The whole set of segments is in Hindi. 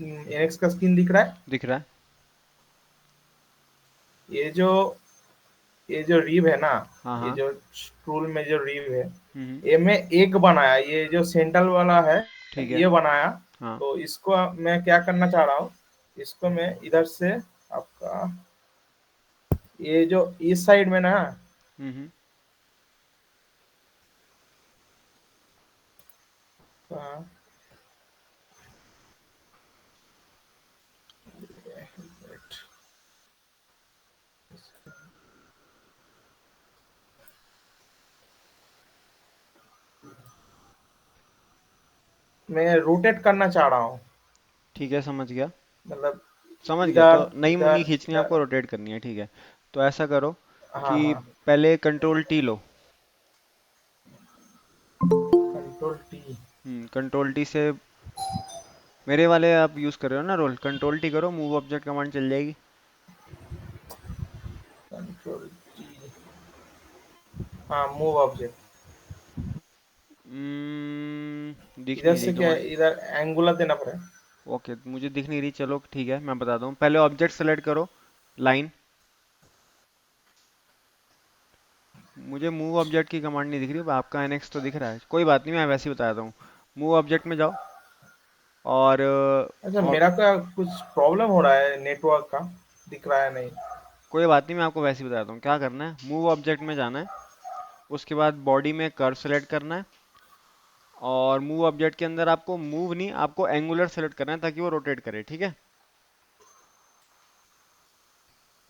एनएक्स का स्क्रीन दिख रहा है। दिख रहा है। ये जो ये जो रिब है ना, हाँ ये हाँ। जो स्क्रूल में जो रिब है, हम्म। ये मैं एक बनाया, ये जो सेंट्रल वाला है ठीक है। ये बनाया। हाँ। तो इसको मैं क्या करना चाह रहा हूँ, इसको मैं इधर से आपका ये जो इस साइड में ना, हम्म। हाँ, मैं रोटेट करना चाह रहा हूँ। ठीक है, समझ गया। मतलब समझ गया, तो इधर नई मुनी इधर खींचनी है, इधर। आपको रोटेट करनी है, ठीक है। तो ऐसा करो हाँ कि हाँ। पहले कंट्रोल टी लो। Control T. कंट्रोल टी से मेरे वाले आप यूज़ कर रहे हो ना रोल, कंट्रोल टी करो, मूव ऑब्जेक्ट कमांड चल जाएगी। Control T. हाँ, मूव ऑब्जेक्ट। दिख इधर नहीं से रही क्या कमांड। है, इधर एंगुलर देना पड़ेगा। ओके, मुझे दिख नहीं रही, चलो ठीक है, मैं बताता हूँ। पहले ऑब्जेक्ट सेलेक्ट करो, लाइन। मुझे मूव ऑब्जेक्ट की कमांड नहीं दिख रही, आपका एनएक्स तो दिख रहा है, कोई बात नहीं, मैं वैसे ही बताता हूँ। मूव ऑब्जेक्ट में जाओ और अच्छा, मेरा क्या कुछ प्रॉब्लम हो रहा है नेटवर्क का, दिख रहा है नहीं। कोई बात नहीं, मैं आपको वैसे ही बताता हूँ क्या करना है। मूव ऑब्जेक्ट में जाना है, उसके बाद बॉडी में कर्व सेलेक्ट करना है, और मूव ऑब्जेक्ट के अंदर आपको मूव नहीं, आपको एंगुलर सेलेक्ट करना है ताकि वो रोटेट करे, ठीक है।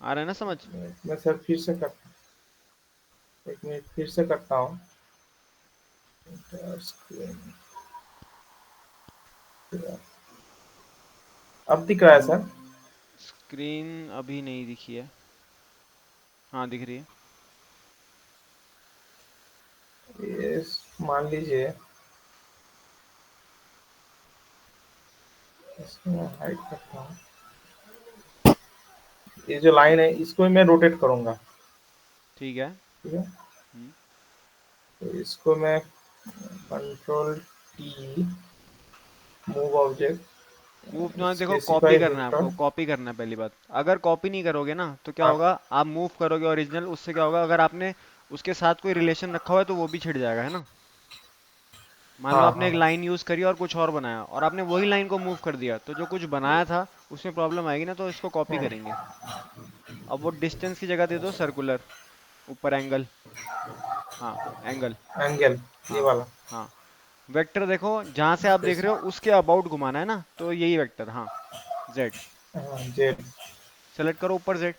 आ रहा है ना समझ। मैं सर फिर से कर, एक मिनट फिर से करता हूँ। स्क्रीन। अब दिख रहा है सर। स्क्रीन अभी नहीं दिखी है। हाँ, दिख रही है। ये मान लीजिए, इसमें हाइड करता हूँ। ये जो लाइन है इसको मैं रोटेट करूंगा। ठीक है। ठीक है। हम्म। तो इसको मैं control T, move object, move जो है, देखो कॉपी स्पेसिफाई करना है आपको, वेक्टर। कॉपी करना है पहली बात। अगर कॉपी नहीं करोगे ना तो क्या हाँ होगा, आप मूव करोगे ओरिजिनल, उससे क्या होगा, अगर आपने उसके साथ कोई रिलेशन रखा हुआ है तो वो भी छिड़ जाएगा, है ना। मान लो हाँ आपने हाँ एक लाइन यूज करी और कुछ और बनाया, और आपने वही लाइन को मूव कर दिया, तो जो कुछ बनाया था उसमें प्रॉब्लम आएगी ना, तो इसको कॉपी हाँ। करेंगे। अब वो डिस्टेंस की जगह दे दो सर्कुलर, ऊपर एंगल। हाँ, एंगल। एंगल, ये हाँ। वाला। हाँ। वेक्टर देखो, जहां से आप देख रहे हो स्पेसिफाई। उसके अबाउट घुमाना है ना, तो यही वेक्टर, हाँ। जेड। हाँ, जेड। सेलेक्ट करो ऊपर जेड।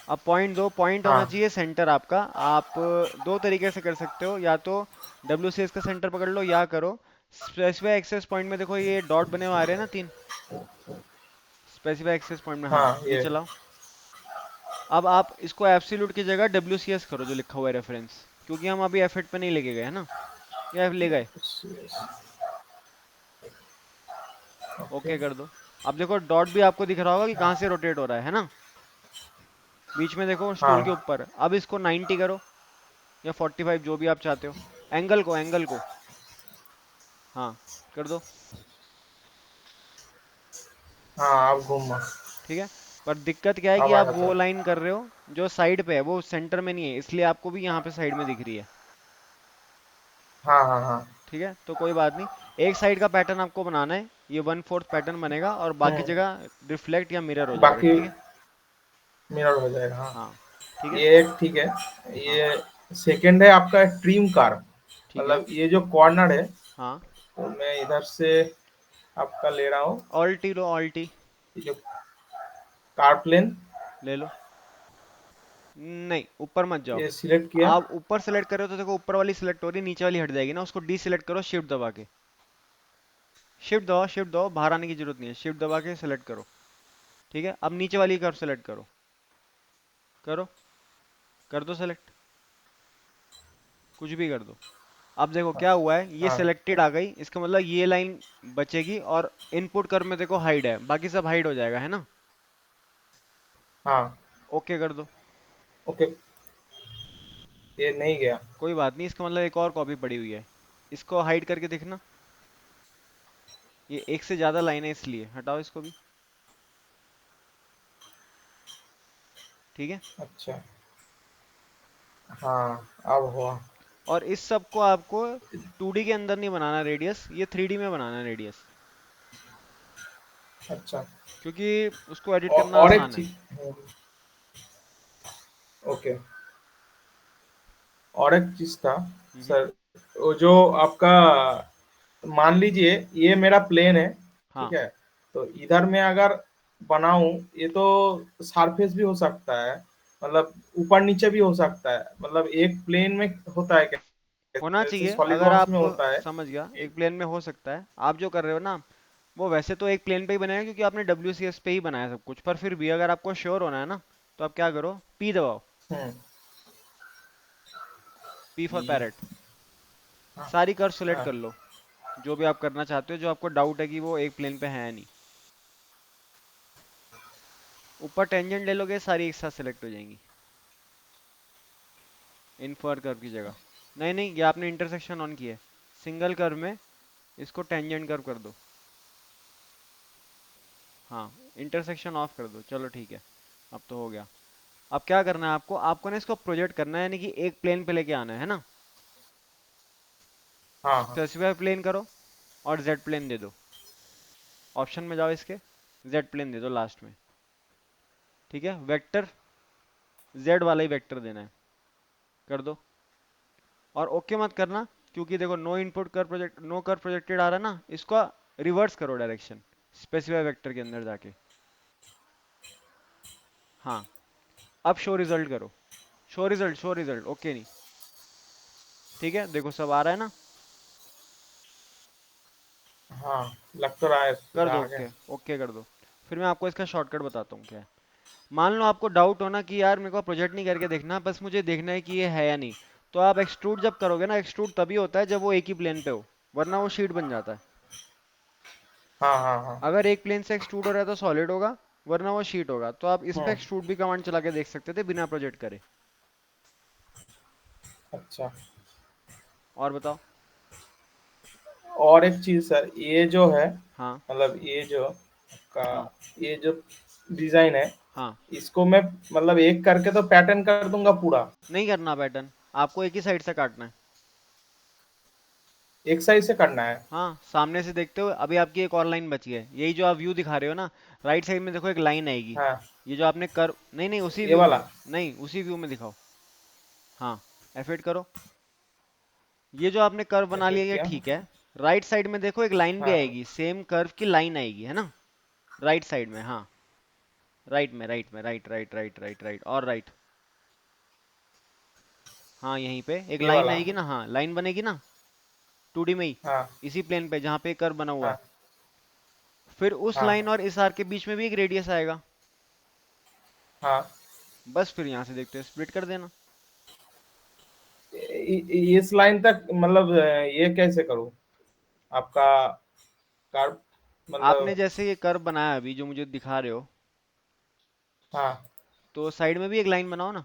अब पॉइंट दो, पॉइंट होना हाँ चाहिए सेंटर आपका। आप दो तरीके से कर सकते हो, या तो WCS का सेंटर पकड़ लो, या करो स्पेसिफाई एक्सेस पॉइंट में। देखो ये डॉट बने हुए आ रहे हैं ना, तीन। स्पेसिफाई एक्सेस पॉइंट में, हाँ, हाँ, ये। नीचे लाओ। अब आप इसको एब्सोल्यूट की जगह WCS करो, जो लिखा हुआ है रेफरेंस, क्योंकि हम अभी F8 पे नहीं लेके गए, है ना। या ले गए। ओके। ओके कर दो। अब देखो डॉट भी आपको दिख रहा होगा कि कहाँ से रोटेट हो रहा है ना। बीच में देखो स्टूल के हाँ ऊपर। अब इसको 90 करो, या 45, जो भी आप चाहते हो। एंगल को हाँ, कर दो। हाँ, अब घूमा। ठीक है। पर दिक्कत क्या है कि अब आप आया वो सर। लाइन कर रहे हो जो साइड पे है, वो सेंटर में नहीं है, इसलिए आपको भी यहाँ पे साइड में दिख रही है। हाँ हाँ हाँ। ठीक है, तो कोई बात नहीं। एक साइड का पैटर्न आपको बनाना है, ये 1/4 पैटर्न बनेगा, और बाकी जगह रिफ्लेक्ट या मिरर हो जाएगा, बाकी ठीक है। मिरर हो जाएगा, हाँ। हाँ। ठीक है। ये ठीक है। हाँ। ये सेकंड है आपका ट्रिम कार। ठीक है। मतलब ये जो कॉर्नर है, हाँ। तो मैं इधर से आपका ले रहा हूँ। ऑल्टी लो, ऑल्टी। ये जो कार प्लेन, ले लो। नहीं, ऊपर मत जाओ। ये सिलेक्ट किया। आप ऊपर सेलेक्ट करो तो देखो ऊपर वाली सिलेक्ट हो रही है, नीचे वाली हट जाएगी ना, उसको डी सिलेक्ट करो शिफ्ट दबा के। शिफ्ट दबाओ, शिफ्ट दबाओ, बाहर आने की जरूरत नहीं है, शिफ्ट दबा के सेलेक्ट करो। ठीक है, अब नीचे वाली कर्व सेलेक्ट करो। करो। कर दो सेलेक्ट। कुछ भी कर दो। अब देखो क्या हुआ है, ये हाँ सिलेक्टेड आ गई, इसका मतलब ये लाइन बचेगी, और इनपुट कर्व में देखो हाइड है, बाकी सब हाइड हो जाएगा, है ना। हाँ। ओके कर दो। ओके। ये नहीं गया। कोई बात नहीं, इसका मतलब एक और कॉपी पड़ी हुई है। इसको हाइड करके देखना, ये एक से ज्यादा लाइन है इसलिए हटाओ इसको भी। ठीक है। अच्छा। हाँ, अब हुआ। और इस सब को आपको 2D के अंदर नहीं बनाना रेडियस, ये 3D में बनाना रेडियस, अच्छा। क्योंकि उसको एडिट करना और एक आसान है। चीज। ओके। और एक चीज था हम्म। सर, वो जो आपका, मान लीजिए ये मेरा प्लेन है, हाँ ठीक है, तो इधर में अगर बनाऊं, ये तो सरफेस भी हो सकता है, मतलब ऊपर नीचे भी हो सकता है, मतलब एक प्लेन में होता है क्या, होना जैसे चाहिए, सॉलिड अगर वर्क्स में आप, होता है। समझ गया, एक प्लेन में हो सकता है। आप जो कर रहे हो ना, वो वैसे तो एक प्लेन पे ही बनाया क्योंकि आपने WCS पे ही बनाया सब कुछ, पर फिर भी अगर आपको श्योर होना है ना, तो आप क्या करो, P दबाओ, हम्म। P फॉर ये। पैरेट। हाँ। सारी कर्व सेलेक्ट हाँ। कर लो, जो भी आप करना चाहते हो, जो आपको डाउट है कि वो एक प्लेन पे है या नहीं। ऊपर टेंजेंट ले लोगे, सारी एक साथ सेलेक्ट हो जाएंगी इन्फर कर्व की जगह। नहीं नहीं, ये आपने इंटरसेक्शन ऑन किया है, सिंगल कर्व में इसको टेंजेंट कर्व कर दो। हाँ, इंटरसेक्शन ऑफ कर दो, चलो ठीक है, अब तो हो गया। अब क्या करना है आपको, आपको ना इसको प्रोजेक्ट करना है, यानी कि एक प्लेन पे लेके आना है ना। हाँ। हाँ। स्पेसिफाई प्लेन करो और जेड प्लेन दे दो, ऑप्शन में जाओ इसके, जेड प्लेन दे दो लास्ट में। ठीक है, वेक्टर जेड वाला ही वेक्टर देना है, कर दो। और ओके मत करना, क्योंकि देखो नो इनपुट कर प्रोजेक्ट, नो कर प्रोजेक्टेड आ रहा है ना, इसको रिवर्स करो डायरेक्शन, स्पेसिफाई वेक्टर के अंदर जाके। हाँ, अब शो रिजल्ट करो, show result, show result, okay नहीं। ठीक है, देखो सब आ रहा है ना। हाँ, लग तो रहा है कर सीधा दो आ गया। ओके, ओके कर दो। फिर मैं आपको इसका शॉर्टकट बताता हूँ क्या है। मान लो आपको डाउट हो ना कि यार मेरे को प्रोजेक्ट नहीं करके देखना, बस मुझे देखना है कि ये है या नहीं, तो आप एक्सट्रूड जब करोगे ना, एक्सट्रूड तभी होता है जब वो एक ही प्लेन पे हो, वरना वो शीट बन जाता है। हाँ। हाँ। हाँ। अगर एक प्लेन से एक्सट्रूड हो रहा है तो सॉलिड होगा, वरना वो शीट होगा। तो आप इस पे हम्म। एक्सट्रूड भी कमांड चला के देख सकते थे बिना प्रोजेक्ट करे। अच्छा। और बताओ। और एक चीज सर, ये जो है, हाँ मतलब ये जो का, हाँ ये जो डिजाइन है, हाँ। इसको मैं मतलब एक करके तो पैटर्न कर दूंगा पूरा। नहीं करना पैटर्न, आपको एक ही साइड से काटना है। एक साइड से करना है। हाँ, सामने से देखते हो, अभी आपकी एक और लाइन बची है, यही जो आप व्यू दिखा रहे हो ना, राइट साइड में देखो एक लाइन आएगी। हाँ, ये जो आपने कर, नहीं नहीं, उसी ये व्यू वाला। में, नहीं उसी व्यू में दिखाओ। हाँ, F8 करो। ये जो आपने कर्व बना लिया फिट ये किया। ठीक है। राइट साइड में देखो एक लाइन भी हाँ। आएगी, सेम कर्व की लाइन आएगी, है ना, राइट साइड में। हाँ, राइट में, राइट में, right right right right right और राइट। हाँ, यहीं पे एक ये लाइन वाला। आएगी ना, हाँ लाइन बनेगी ना, 2D में ही, हाँ। इसी प्लेन पे जहाँ पे कर्व बना हुआ है। हाँ। फिर उस हाँ। लाइन और इस आर्क के बीच में भी एक रेडियस आएगा। हाँ। बस फिर यहाँ से देखते हो स्प्लिट कर देना। इस लाइन तक मतलब ये कैसे करूँ आपका कार, आपने मतलब। जैसे ये कर्व बनाया अभी जो मुझे दिखा रहे हो, हाँ। तो साइड में भी एक लाइन बनाओ ना।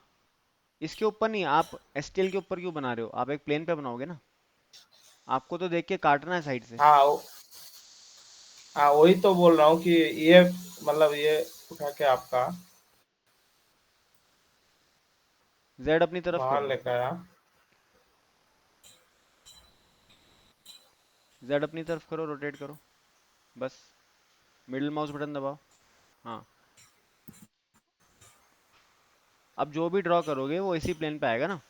इसके ऊपर नहीं, आप STL के ऊपर क्यों बना रहे हो, आप एक प्लेन पे बनाओगे ना, आपको तो देख के काटना है साइड से। हाँ। हाँ, वही तो बोल रहा हूँ कि ये, मतलब ये उठा के आपका जेड अपनी तरफ कर बाहर दो, लेकर आया। जेड अपनी तरफ करो, रोटेट करो, बस मिडिल माउस बटन दबाओ। हाँ, अब जो भी ड्रॉ करोगे वो इसी प्लेन पे आएगा ना,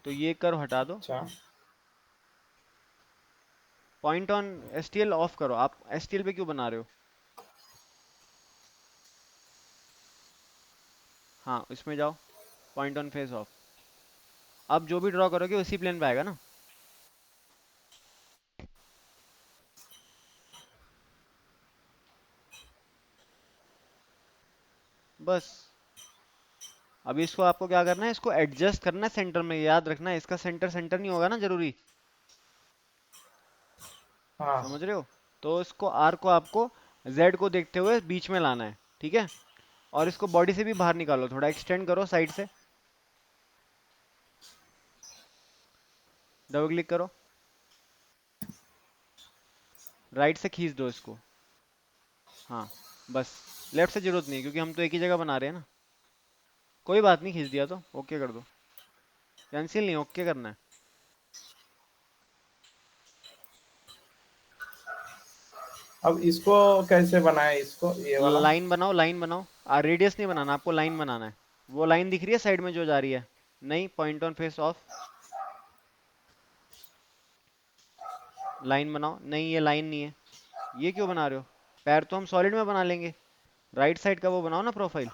तो ये कर्व हटा दो। अच्छा। पॉइंट ऑन STL ऑफ करो, आप STL पे क्यों बना रहे हो। हाँ, इसमें जाओ, पॉइंट ऑन फेस ऑफ। अब जो भी ड्रॉ करोगे उसी प्लेन पे आएगा ना। बस, अभी इसको आपको क्या करना है, इसको एडजस्ट करना है सेंटर में, याद रखना है इसका सेंटर सेंटर नहीं होगा ना जरूरी, हाँ। समझ रहे हो। तो इसको आर को आपको जेड को देखते हुए बीच में लाना है, ठीक है। और इसको बॉडी से भी बाहर निकालो, थोड़ा एक्सटेंड करो साइड से, डबल क्लिक करो। राइट से खींच दो इसको। हाँ बस, लेफ्ट से जरूरत नहीं है क्योंकि हम तो एक ही जगह बना रहे हैं ना। कोई बात नहीं, खींच दिया तो ओके कर दो। कैंसिल नहीं, ओके करना है। अब इसको कैसे बनाए, इसको ये वाला? लाइन बनाओ, लाइन बनाओ। रेडियस नहीं बनाना आपको, लाइन बनाना है। वो लाइन दिख रही है साइड में जो जा रही है? नहीं, point on face of. Line बनाओ। नहीं, ये लाइन नहीं है। ये क्यों बना रहे हो? पैर तो हम सॉलिड में बना लेंगे। राइट साइड का वो बनाओ ना प्रोफाइल।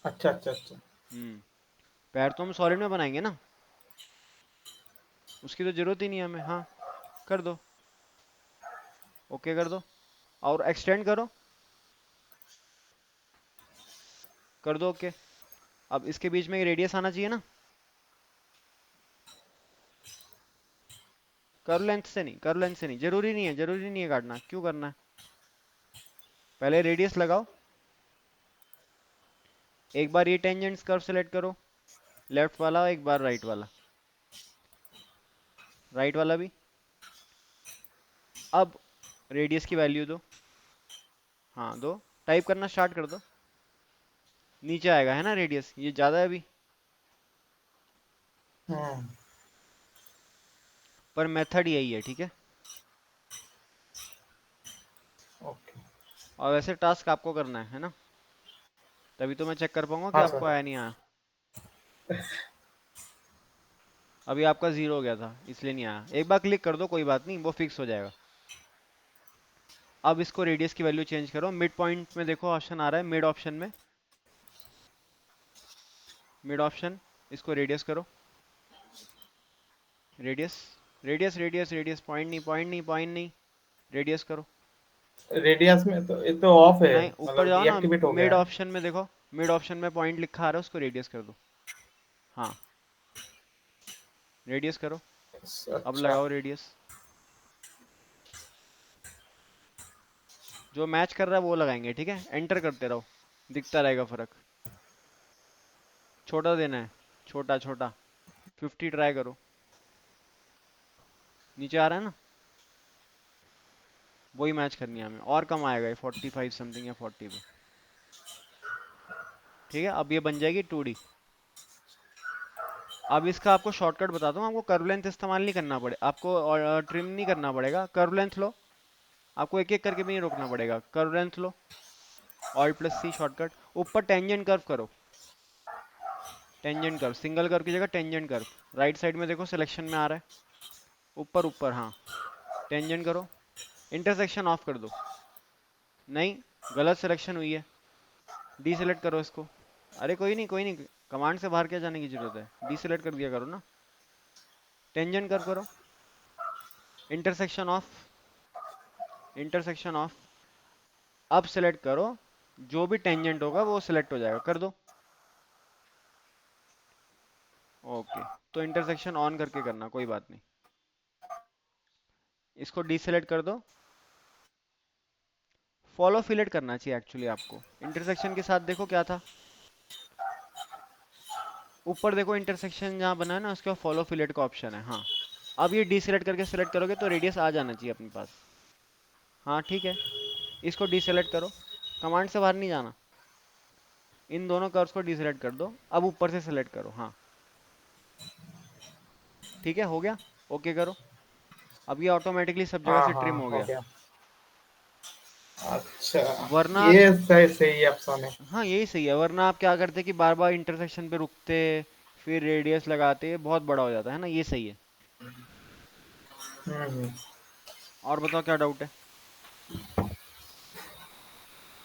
अच्छा अच्छा अच्छा। पैर तो हम सॉलिड में बनाएंगे ना, उसकी तो जरूरत ही नहीं है हमें। हाँ, कर दो, ओके कर दो। और एक्सटेंड करो, कर दो ओके। अब इसके बीच में रेडियस आना चाहिए ना। कर्व लेंथ से नहीं, कर्व लेंथ से नहीं, जरूरी नहीं है, जरूरी नहीं है काटना। क्यों करना है? पहले रेडियस लगाओ। एक बार ये टेंजेंट्स कर्व सेलेक्ट करो, लेफ्ट वाला, एक बार राइट वाला, राइट वाला भी। अब रेडियस की वैल्यू दो। हाँ दो, टाइप करना स्टार्ट कर दो। नीचे आएगा है ना रेडियस, ये ज़्यादा है अभी, हम्म। पर मेथड यही है, ठीक है। ओके। और वैसे टास्क आपको करना है ना, तभी तो मैं चेक कर पाऊंगा कि हाँ आपको सर। आया नहीं आया। अभी आपका जीरो हो गया था इसलिए नहीं आया। एक बार क्लिक कर दो, कोई बात नहीं, वो फिक्स हो जाएगा। अब इसको रेडियस की वैल्यू चेंज करो। मिड पॉइंट में देखो ऑप्शन आ रहा है, मिड ऑप्शन में, मिड ऑप्शन, इसको रेडियस करो। Radius, radius radius radius, point नहीं, पॉइंट नहीं, पॉइंट नहीं, रेडियस करो। रेडियस में तो ये तो ऑफ है, नहीं, ऊपर मतलब जाओ ना, डीएक्टिवेट हो मिड गया है। ऑप्शन में देखो। मिड ऑप्शन में पॉइंट लिखा आ रहा है, उसको रेडियस कर दो। हाँ, रेडियस करो। अब अच्छा। लगाओ रेडियस। जो मैच कर रहा है वो लगाएंगे, ठीक है। एंटर करते रहो, दिखता रहेगा फर्क। छोटा देना है, छोटा छोटा। 50 ट्राई करो। नीचे आ रहा है ना, वही मैच करनी है हमें। और कम आएगा ये 45 समथिंग या 40 पे। ठीक है, अब ये बन जाएगी 2D। अब इसका आपको शॉर्टकट बताता हूँ। आपको कर्व लेंथ इस्तेमाल नहीं करना पड़े, आपको ट्रिम नहीं करना पड़ेगा। कर्व लेंथ लो, आपको एक एक करके भी नहीं रोकना पड़ेगा। कर्व लेंथ लो, Alt+C शॉर्टकट। ऊपर टेंजेंट कर्व करो, टेंजेंट कर्व, सिंगल कर्व की जगह टेंजेंट कर्व। राइट साइड में देखो सिलेक्शन में आ रहा है, ऊपर ऊपर, हाँ। टेंजेंट करो, इंटरसेक्शन ऑफ कर दो। नहीं, गलत सिलेक्शन हुई है, डी सेलेक्ट करो इसको। अरे कोई नहीं, कोई नहीं, कमांड से बाहर क्या जाने की जरूरत है, डी सेलेक्ट कर दिया करो ना। टेंजेंट कर्व करो, इंटरसेक्शन ऑफ, इंटरसेक्शन ऑफ। अब सेलेक्ट करो, जो भी टेंजेंट होगा वो सिलेक्ट हो जाएगा, कर दो। ओके, तो इंटरसेक्शन ऑन करके करना, कोई बात नहीं। इसको डी सेलेक्ट कर दो। फॉलो फिलेट करना चाहिए एक्चुअली आपको। इंटरसेक्शन के साथ देखो क्या था, ऊपर देखो इंटरसेक्शन जहाँ बना है ना, उसके बाद फॉलो फिलेट का ऑप्शन है। हाँ, अब ये डी सेलेक्ट करके सिलेक्ट करोगे तो रेडियस आ जाना चाहिए अपने पास। हाँ ठीक है, इसको डी सेलेक्ट करो, कमांड से बाहर नहीं जाना। इन दोनों कर्व्स को डी सेलेक्ट कर दो, अब ऊपर से सिलेक्ट करो। हाँ ठीक है, हो गया, ओके करो। अब ये ऑटोमेटिकली सब जगह हाँ से ट्रिम हाँ हो हो गया। गया। अच्छा, वरना, ये सही सही ऑप्शन है। हाँ यही सही है, वरना आप क्या करते कि बार बार इंटरसेक्शन पे रुकते, फिर रेडियस लगाते, बहुत बड़ा हो जाता है ना। ये सही है। हम्म। और बताओ क्या डाउट है?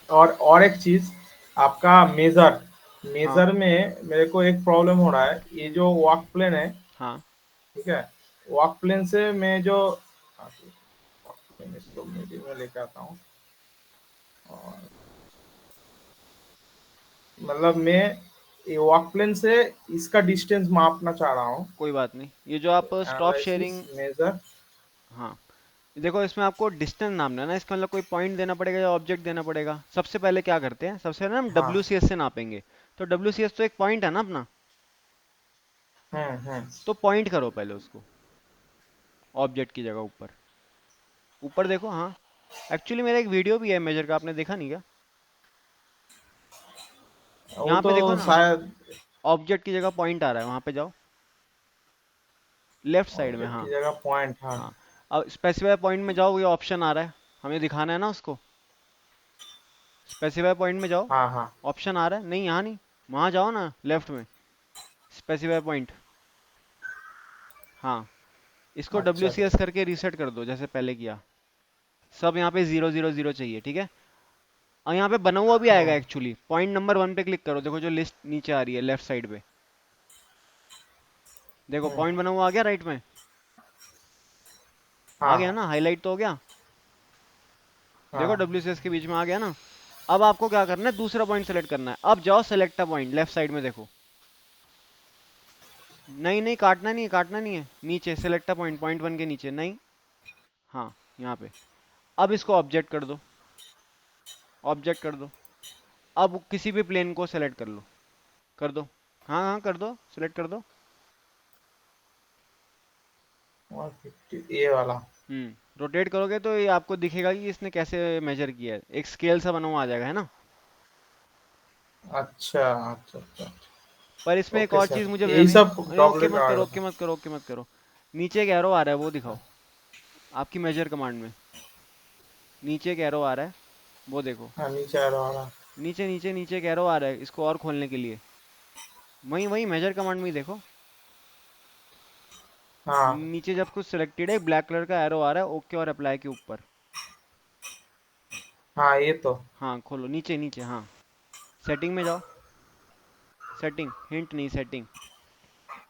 और एक चीज, आपका मेजर, हाँ मेजर में मेरे को एक प्रॉब्लम हो रहा है। ये जो वॉक प्लेन है, हाँ, ठीक है, वॉक प्लेन से मैं जो, इसको मीडियम में लेके आता हूँ। और मतलब मैं ये वॉक प्लेन से इसका डिस्टेंस मापना चाह रहा हूँ। कोई बात नहीं, ये जो आप स्टॉप एनालिसिस शेयरिंग, मेजर। हाँ देखो इसमें आपको डिस्टेंस नापना है ना, इसका मतलब कोई पॉइंट देना पड़ेगा या ऑब्जेक्ट देना पड़ेगा। सबसे पहले क्या करते हैं, सबसे पहले हम हाँ। WCS से नापेंगे। तो WCS तो एक पॉइंट है ना अपना, हम्म। तो पॉइंट करो पहले उसको। ऑब्जेक्ट की जगह ऊपर। ऊपर देखो, हाँ। एक्चुअली मेरा एक वीडियो भी है मेजर का, आपने देखा नहीं क्या? वो यहाँ पे तो देखो ना, शायद ऑब्जेक्ट की जगह पॉइंट आ रहा है, वहाँ पे जाओ, लेफ्ट साइड में, ऑब्जेक्ट हाँ। की जगह पॉइंट, हाँ। हाँ, अब स्पेसिफाई पॉइंट में जाओ, ये ऑप्शन आ रहा है, हमें दिखाना है ना उसको। स्पेसिफाई पॉइंट में जाओ, हाँ हाँ। ऑप्शन आ रहा है, नहीं यहाँ नहीं, वहाँ जाओ ना लेफ्ट में, स्पेसिफाई पॉइंट। हाँ, इसको अच्छा WCS अच्छा। करके रीसेट कर दो जैसे पहले किया। सब यहाँ पे 0 0 0 चाहिए, ठीक है। और यहाँ पे बना हुआ भी आएगा हम्म। एक्चुअली, पॉइंट नंबर 1 पे क्लिक करो, देखो जो लिस्ट नीचे आ रही है लेफ्ट साइड पे, देखो हम्म। पॉइंट बना हुआ आ गया राइट में। आ हाँ गया हाँ ना, हाईलाइट तो हो गया। देखो हाँ। WCS के बीच में आ गया ना। अब आपको क्या करना है, दूसरा पॉइंट सेलेक्ट करना है। अब जाओ select a point, left side में देखो। नहीं नहीं, काटना नहीं है, काटना नहीं है, नीचे सेलेक्ट अ पॉइंट, पॉइंट 1 के नीचे, नहीं। हाँ, यहाँ पे। अब इसको ऑब्जेक्ट कर दो, ऑब्जेक्ट कर दो। अब किसी भी प्लेन को सेलेक्ट कर लो, कर दो। हाँ हाँ, कर दो, सेलेक्ट कर दो। 150 ये वाला। रोटेट करोगे तो ये आपको दिखेगा कि इसने कैसे मेजर किया है, एक स्केल सा बना हुआ आ जाएगा, है ना। अच्छा अच्छा अच्छा। पर इसमें एक ओके और चीज़ सर, मुझे यही नहीं, सब अरे ओके प्रॉब्लम मत आ करो, रहा ओके था। मत करो, ओके मत करो। नीचे एक एरो आ रहा है, वो दिखाओ, आपकी मेजर कमांड में। नीचे एक एरो आ रहा है, वो देखो। हाँ, नीचे आ रहा। नीचे नीचे नीचे एक एरो आ रहा है, इसको और खोलने के लिए। वहीं वहीं मेजर कमांड में ही देखो। हाँ नीचे जब कुछ सिलेक्टेड है, ब्लैक कलर का एरो आ रहा है, ओके और अप्लाई के ऊपर। हाँ, ये तो। हाँ, खोलो नीचे नीचे, हाँ। सेटिंग में जाओ, सेटिंग, हिंट नहीं, सेटिंग।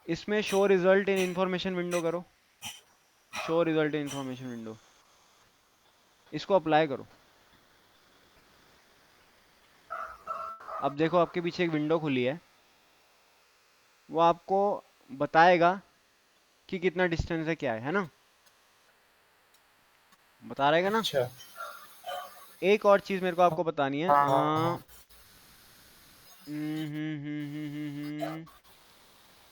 इसमें show result in information window करो, show result in information window, इसको अप्लाई करो। अब देखो आपके पीछे एक विंडो खुली है, वो आपको बताएगा कि कितना डिस्टेंस है, क्या है ना, बता रहेगा ना। अच्छा। एक और चीज़ मेरे को आपको बतानी है, हाँ हाँ हाँ।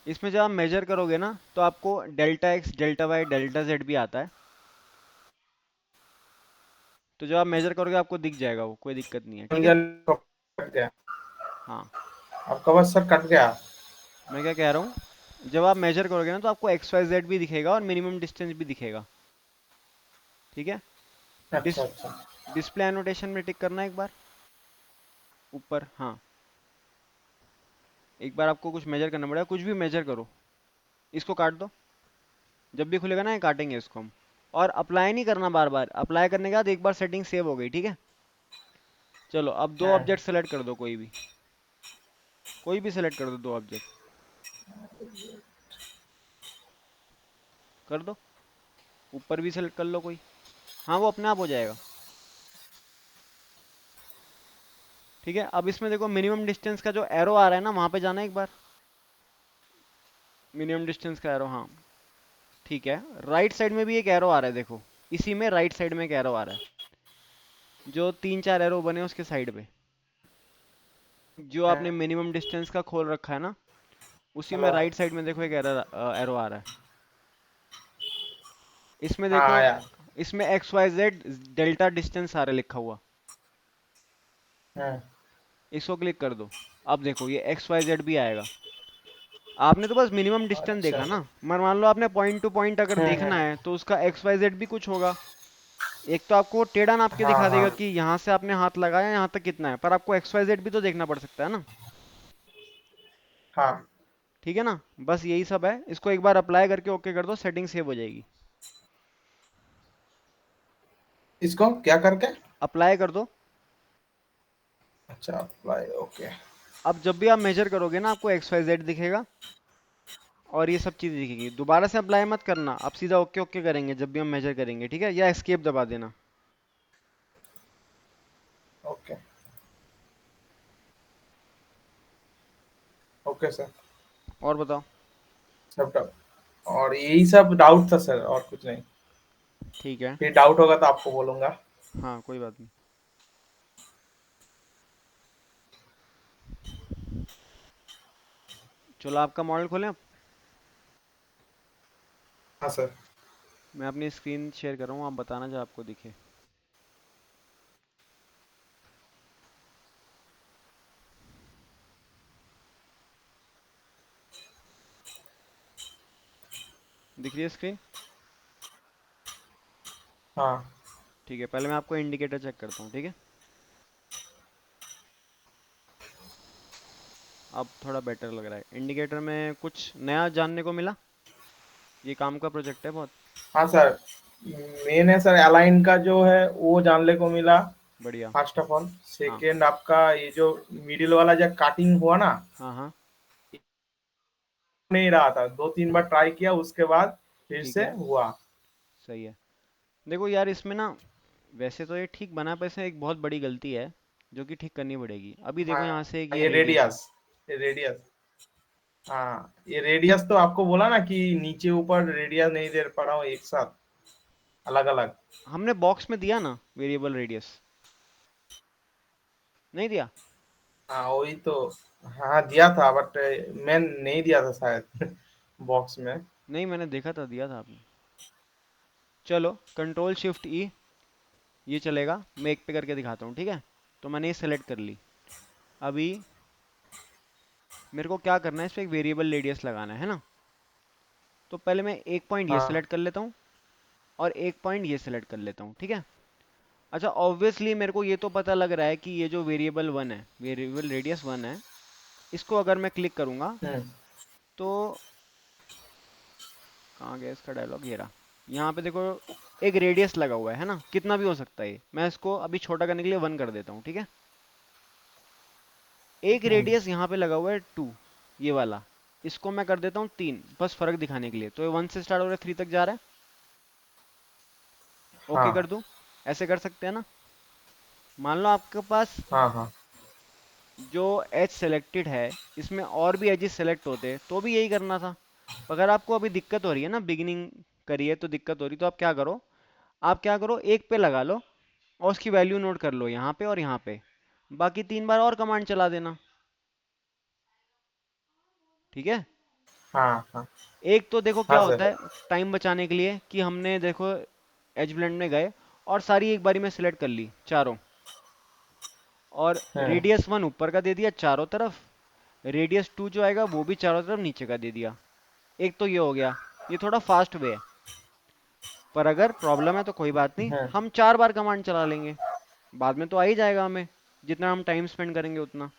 इसमें जब आप मेजर करोगे ना, तो आपको delta X, delta Y, delta Z भी आता है। तो जब आप मेजर करोगे आपको दिख जाएगा वो, कोई दिक्कत नहीं है, ठीक है। इंजन कट गया। हाँ, आपका बस सर कट गया। मैं क्या कह रहा हूँ, जब आप मेजर करोगे ना तो आपको एक्स वाई जेड भी दिखेगा और मिनिमम डिस्टेंस भी दिखेगा, ठीक है। अच्छा डिस अच्छा। डिस्प्ले एनोटेशन में टिक करना एक बार, ऊपर, हाँ। एक बार आपको कुछ मेजर करना पड़ेगा, कुछ भी मेजर करो। इसको काट दो, जब भी खुलेगा ना ये काटेंगे इसको हम। और अप्लाई नहीं करना बार बार, अप्लाई करने के बाद एक बार सेटिंग सेव हो गई, ठीक है। चलो अब दो हाँ ऑब्जेक्ट सेलेक्ट कर दो, कोई भी सेलेक्ट कर दो, दो ऑब्जेक्ट कर दो। ऊपर भी सेलेक्ट कर लो कोई, हाँ वो अपने आप हो जाएगा, ठीक है। अब इसमें देखो मिनिमम डिस्टेंस का जो एरो आ रहा है ना, वहां पे जाना है एक बार, मिनिमम डिस्टेंस का एरो, हाँ। ठीक है, राइट साइड में भी एक एरो आ रहा है, देखो। इसी में राइट साइड में एक एरो आ रहा है, जो 3 4 एरो बने उसके साइड पे, जो आपने हाँ। मिनिमम डिस्टेंस का खोल रखा है ना, उसी में हेलो। राइट साइड में देखो एक एरो, एरो आ रहा है। इसमें हाँ देखो, आया। इसमें XYZ डेल्टा डिस्टेंस आ रहा है लिखा हुआ, हाँ। इसको क्लिक कर दो। अब देखो ये XYZ भी आएगा। आपने तो बस मिनिमम डिस्टेंस अच्छा। देखा ना, मगर मान लो आपने पॉइंट टू पॉइंट अगर देखना हम्म। है तो उसका XYZ भी कुछ होगा। एक तो आपको टेढ़ा नाप के हाँ दिखा देगा हाँ कि यहाँ से आपने हाथ लगाया यहाँ तक कितना है, पर आपको XYZ भी तो देखना पड़ सकता है ना, हाँ। ठीक है ना। बस यही सब है, इसको एक बार अप्लाई करके ओके कर दो, सेटिंग सेव हो जाएगी। इसको क्या करके? अप्लाई कर दो। अच्छा, अप्लाई, ओके। अब जब भी आप मेजर करोगे ना, आपको XYZ दिखेगा और ये सब चीज़ दिखेगी। दोबारा से अप्लाई मत करना, आप सीधा ओके ओके करेंगे जब भी हम मेजर करेंगे, ठीक है, या एस्केप दबा देना। ओके। Okay sir. और बताओ। सब डाउट, और यही सब डाउट था सर, और कुछ नहीं। ठीक है, फिर डाउट होगा तो आपको बोलूंगा। हाँ कोई बात नहीं। चलो आपका मॉडल खोलें अब। हाँ सर। मैं अपनी स्क्रीन शेयर कर रहा हूँ, आप बताना जो आपको दिखे। दिख रही है स्क्रीन? हाँ ठीक है, पहले मैं आपको इंडिकेटर चेक करता हूँ, ठीक है। अब थोड़ा बेटर लग रहा है। इंडिकेटर में कुछ नया जानने को मिला? ये काम का प्रोजेक्ट है बहुत। हाँ सर, मेन है सर अलाइन का जो है वो जानने को मिला। बढ़िया। फर्स्ट ऑफ ऑल, हाँ सेकेंड आपका ये जो मिडिल वाला जो काटिंग हुआ ना, हाँ हाँ। नहीं रहा था, दो तीन बार ट्राई किया उसके बाद फिर ठीक से है, हुआ। सही है। देखो यार, इसमें ना वैसे तो ये ठीक बना, पर इसमें एक बहुत बड़ी गलती है जो कि ठीक करनी पड़ेगी। अभी देखो हाँ, यहाँ से एक ये ये रेडियस है। रेडियस, ये रेडियस, हाँ ये रेडियस तो आपको बोला ना कि नीचे ऊपर रेडियस नहीं दे पा रहा हूँ एक साथ, अलग अलग। हमने बॉक्स में दिया ना वेरिएबल रेडियस, नहीं दिया? हाँ वही तो, हाँ दिया था बट मैं नहीं दिया था शायद बॉक्स में। नहीं, मैंने देखा था, दिया था आपने। चलो, कंट्रोल शिफ्ट ई, ये चलेगा। मैं एक पे करके दिखाता हूँ, ठीक है। तो मैंने ये सेलेक्ट कर ली। अभी मेरे को क्या करना है, इस पे एक वेरिएबल रेडियस लगाना है ना। तो पहले मैं एक पॉइंट ये हाँ सेलेक्ट कर लेता हूँ और एक पॉइंट ये सेलेक्ट कर लेता हूँ, ठीक है। अच्छा, ऑब्वियसली मेरे को ये तो पता लग रहा है कि ये जो वेरिएबल वन है, वेरिएबल रेडियस वन है, इसको अगर मैं क्लिक करूँगा हम्म, तो कहाँ गया इसका डायलॉग, ये रहा। यहाँ पे देखो एक रेडियस लगा हुआ है ना, कितना भी हो सकता है ये। मैं इसको अभी छोटा करने के लिए वन कर देता हूँ, ठीक है। एक हम्म, रेडियस यहाँ पे लगा हुआ है टू, ये वाला। इसको मैं कर देता हूँ तीन, बस फर्क दिखाने के लिए। तो ये वन से स्टार्ट हो रहा है, थ्री तक जा रहा है। ओके कर हाँ दूँ? ऐसे कर सकते हैं ना। मान लो आपके पास हाँ हाँ जो एज सेलेक्टेड है, इसमें और भी एजेस सेलेक्ट होते तो भी यही करना था। अगर आपको अभी दिक्कत हो रही है ना, बिगिनिंग करिए तो दिक्कत हो रही, तो आप क्या करो, एक पे लगा लो और उसकी वैल्यू नोट कर लो यहाँ पे और यहाँ पे। बाकी तीन बार और कमांड चला देना, ठीक है। हाँ हाँ एक तो देखो क्या हाँ होता सर। है, टाइम बचाने के लिए, कि हमने देखो एज ब्लेंड में गए और सारी एक बारी में सिलेक्ट कर ली चारों, और हम्म, रेडियस वन ऊपर का दे दिया चारों तरफ, रेडियस टू जो आएगा वो भी चारों तरफ नीचे का दे दिया। एक तो ये हो गया, ये थोड़ा फास्ट वे है। पर अगर प्रॉब्लम है तो कोई बात नहीं, हम्म, हम चार बार कमांड चला लेंगे, बाद में तो आ ही जाएगा हमें, जितना हम टाइम स्पेंड करेंगे उतना।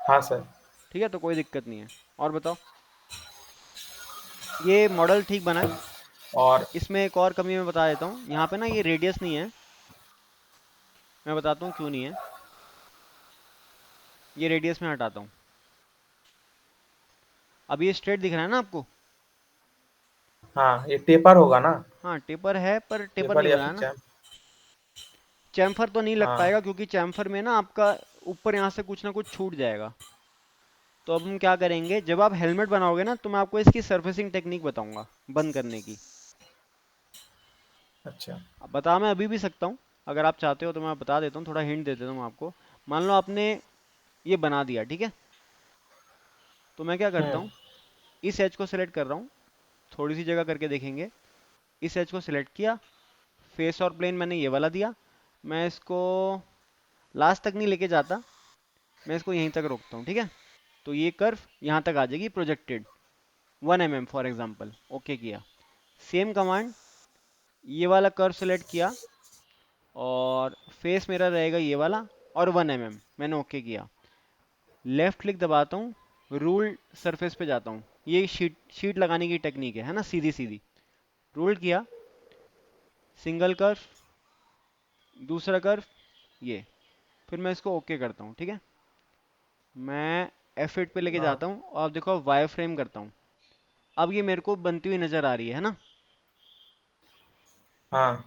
हाँ सर। ठीक है, तो कोई दिक्कत नहीं है। और बताओ, ये मॉडल ठीक बना है। और इसमें एक और कमी मैं बता देता हूँ, यहाँ पे ना ये रेडियस नहीं है। मैं बताता हूँ क्यों नहीं है। ये रेडियस में हटाता हूँ। अब ये स्ट्रेट दिख रहा है ना आपको? हाँ ये टेपर होगा ना, हाँ, टेपर है, पर टेपर टेपर नहीं या बनाया फिर ना। चैम। चैम्फर तो नहीं लग हाँ पाएगा, क्योंकि चैम्फर में ना आपका ऊपर यहाँ से कुछ ना कुछ छूट जाएगा। तो अब हम क्या करेंगे, जब आप हेलमेट बनाओगे ना, तो मैं आपको इसकी सर्फेसिंग टेक्निक बताऊंगा बंद करने की। अच्छा। अब बता मैं अभी भी सकता हूँ, अगर आप चाहते हो तो मैं बता देता हूँ, थोड़ा हिंट दे देता हूँ आपको। मान लो आपने ये बना दिया, ठीक है। तो मैं क्या करता हम्म, हूँ, इस एज को सिलेक्ट कर रहा हूँ, थोड़ी सी जगह करके देखेंगे। इस एज को सिलेक्ट किया, फेस और प्लेन मैंने ये वाला दिया। मैं इसको लास्ट तक नहीं लेके जाता, मैं इसको यहीं तक रोकता हूँ, ठीक है। तो ये कर्व यहाँ तक आ जाएगी projected, 1 mm for example. Okay किया। सेम कमांड, ये वाला कर्व सेलेक्ट किया और फेस मेरा रहेगा ये वाला, और 1 mm मैंने ओके किया। लेफ्ट क्लिक दबाता हूँ, रूल सरफेस पे जाता हूँ। ये शीट शीट लगाने की टेक्निक है ना, सीधी सीधी। रूल किया, सिंगल कर्व, दूसरा कर्व, ये। फिर मैं इसको ओके करता हूँ, ठीक है। मैं F8 पे लेके हाँ जाता हूँ और देखो वायर फ्रेम करता हूँ। अब ये मेरे को बनती हुई नजर आ रही है ना। हाँ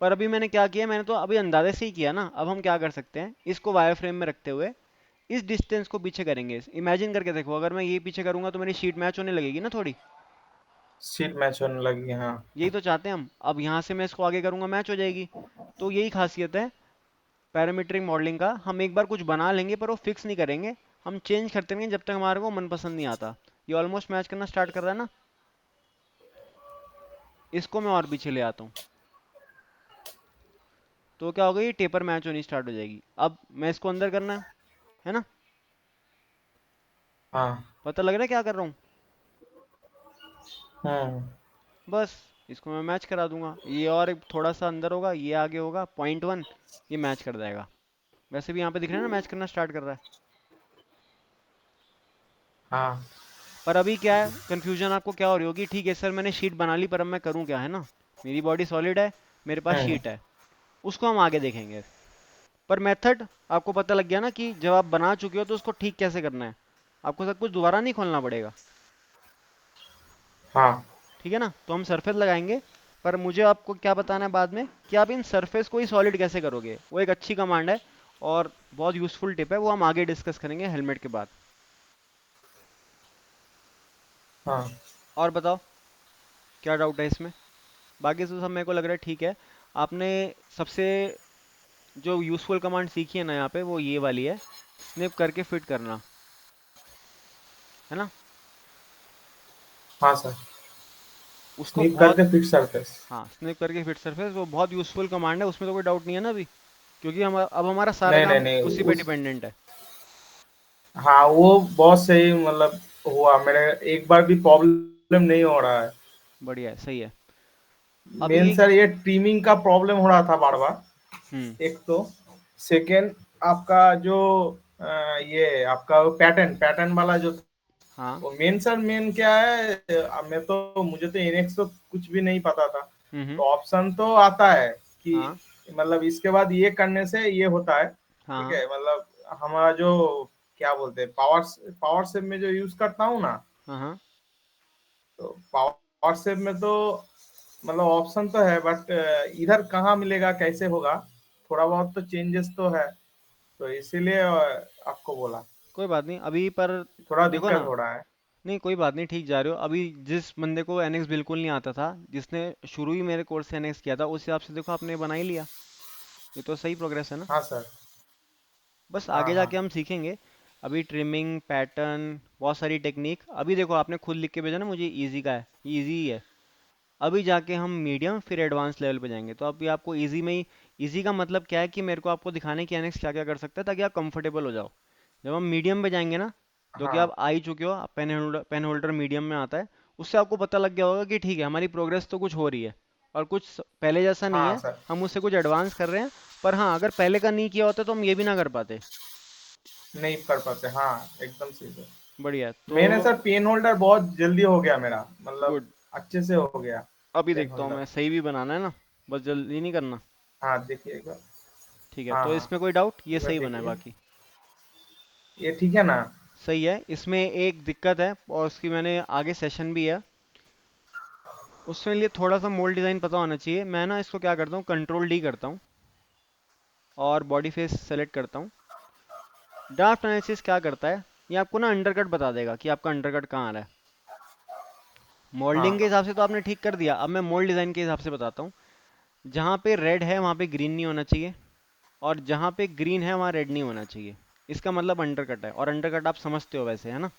पर अभी मैंने क्या किया, मैंने तो अभी अंदाजे से ही किया ना। अब हम क्या कर सकते हैं, इसको वायर फ्रेम में रखते हुए इस डिस्टेंस को पीछे करेंगे। इमेजिन करके देखो, अगर मैं ये पीछे करूंगा तो मेरी शीट मैच होने लगेगी ना थोड़ी। सीट मैच होने लगी, हाँ। यही तो चाहते हैं हम। अब यहाँ से मैं इसको आगे करूंगा, मैच हो जाएगी। तो यही खासियत है पैरामीट्रिक मॉडलिंग का। हम एक बार कुछ बना लेंगे पर वो फिक्स नहीं करेंगे, हम चेंज करते रहेंगे जब तक हमारे को मन पसंद नहीं आता। ये ऑलमोस्ट मैच करना स्टार्ट कर रहा है ना। इसको मैं और पीछे ले आता हूँ, तो क्या होगा, ये टेपर मैच होनी स्टार्ट हो जाएगी। अब मैं इसको अंदर करना है ना, हाँ। पता लग रहा है क्या कर रहा हूँ। हम्म। बस इसको मैं मैच करा दूंगा, ये और एक थोड़ा सा अंदर होगा, ये आगे होगा 0.1, ये मैच कर जाएगा। वैसे भी यहाँ पे दिख रहा है ना मैच करना स्टार्ट कर रहा है। हाँ। पर अभी क्या है कंफ्यूजन आपको क्या हो रही होगी, ठीक है सर मैंने शीट बना ली, पर अब मैं करूँ क्या, है ना। मेरी बॉडी सॉलिड है, मेरे पास हम्म। शीट है, उसको हम आगे देखेंगे। पर मेथड आपको पता लग गया ना, कि जब आप बना चुके हो तो उसको ठीक कैसे करना है, आपको सब कुछ दोबारा नहीं खोलना पड़ेगा। हाँ। ठीक है ना, तो हम सरफेस लगाएंगे। पर मुझे आपको क्या बताना है बाद में, कि आप इन सरफेस को ही सॉलिड कैसे करोगे, वो एक अच्छी कमांड है और बहुत यूजफुल टिप है, वो हम आगे डिस्कस करेंगे हेलमेट के बाद। हाँ। और बताओ क्या डाउट है इसमें, बाकी तो सब मेरे को लग रहा है ठीक है। आपने सबसे जो यूजफुल कमांड सीखी है ना यहाँ पे, वो ये वाली है, स्निप करके फिट करना, है ना। हाँ सर। उसको स्नीप बहुत, करके फिट सरफेस। हाँ स्निप करके फिट सरफेस, वो बहुत यूजफुल कमांड है, उसमें तो कोई डाउट नहीं है ना अभी, क्योंकि हम अब हमारा सारा नहीं नहीं काम नहीं उसी पे उस, डिपेंडेंट है। हाँ वो बहुत सही मतलब हुआ, मेरे एक बार भी प्रॉब्लम नहीं हो रहा है। बढ़िया है, सही है। अभी मेन सर ये ट्रिमिंग का प्रॉब्लम हो रहा था बार बार, हम्म। एक तो सेकेंड आपका जो ये आपका पैटर्न पैटर्न वाला जो, हाँ। वो मेन सर मेन क्या है, मैं तो मुझे तो एनएक्स तो कुछ भी नहीं पता था। तो हम्म। ऑप्शन तो आता है कि हाँ मतलब इसके बाद ये करने से ये होता है, हाँ ठीक हाँ है। मतलब हमारा जो क्या बोलते हैं पावर, पावर सेव में जो यूज करता हूँ ना, हाँ हाँ। तो पावर सेव में तो मतलब ऑप्शन तो है, बट इधर कहाँ मिलेगा कैसे होगा, थोड़ा बहुत तो चेंजेस तो है, तो इसीलिए आपको बोला, कोई बात नहीं अभी, पर थोड़ा देखो दिक्कत ना, हो रहा है। नहीं कोई बात नहीं, ठीक जा रहे हो। अभी जिस बंदे को एनएक्स बिल्कुल नहीं आता था, जिसने शुरू ही मेरे कोर्स से एनएक्स किया था, उस हिसाब से देखो आपने बना ही लिया, ये तो सही प्रोग्रेस है ना। हाँ सर। बस हाँ आगे हाँ। जाके हम सीखेंगे। अभी ट्रिमिंग पैटर्न बहुत सारी टेक्निक, अभी देखो आपने खुद लिख के भेजा ना मुझे, इजी का है, इजी ही है। अभी जाके हम मीडियम फिर एडवांस लेवल पे जाएंगे, तो अभी आपको इजी में ही, इजी का मतलब क्या है कि मेरे को आपको दिखाने की एनएक्स क्या क्या कर सकता है, ताकि आप कंफर्टेबल हो जाओ। जब हम मीडियम पे जाएंगे ना, जो कि हाँ। आप आ ही चुके हो, पेन होल्डर मीडियम में आता है, उससे आपको पता लग गया होगा कि ठीक है हमारी प्रोग्रेस तो कुछ हो रही है, और कुछ पहले जैसा नहीं हाँ है, सर। हम उससे कुछ एडवांस कर रहे हैं। पर हाँ, अगर पहले का नहीं किया होता तो हम ये भी ना कर पाते। नहीं कर पाते, हाँ एकदम सही है। बढ़िया है, मैंने तो सर पेन होल्डर बहुत जल्दी हो गया मेरा, मतलब गुड। अच्छे से हो गया अभी पेन देखता हूँ मैं, होल्डर। सही भी बनाना है ना, बस जल्दी नहीं करना। हाँ देखिए एक बार। ठीक है, हाँ तो हाँ, इसमें कोई डाउट, ये एक बार सही बना है देखिए, बाकी। ये ठीक है ना। सही है, इसमें एक दिक्कत है और उसकी मैंने आगे सेशन भी है, उसके लिए थोड़ा सा मोल्ड डिज़ाइन पता होना चाहिए। मैं ना इसको क्या करता हूँ, कंट्रोल डी करता हूँ और बॉडी फेस सेलेक्ट करता हूँ। ड्राफ्ट एनालिसिस क्या करता है, ये आपको ना अंडरकट बता देगा कि आपका अंडरकट कहाँ आ रहा है। मोल्डिंग के हाँ। हिसाब से तो आपने ठीक कर दिया, अब मैं मोल्ड डिज़ाइन के हिसाब से बताता हूँ। जहाँ पे रेड है वहाँ पे ग्रीन नहीं होना चाहिए, और जहाँ पे ग्रीन है वहाँ रेड नहीं होना चाहिए। इसका मतलब अंडरकट है, और अंडरकट आप समझते हो वैसे, है ना।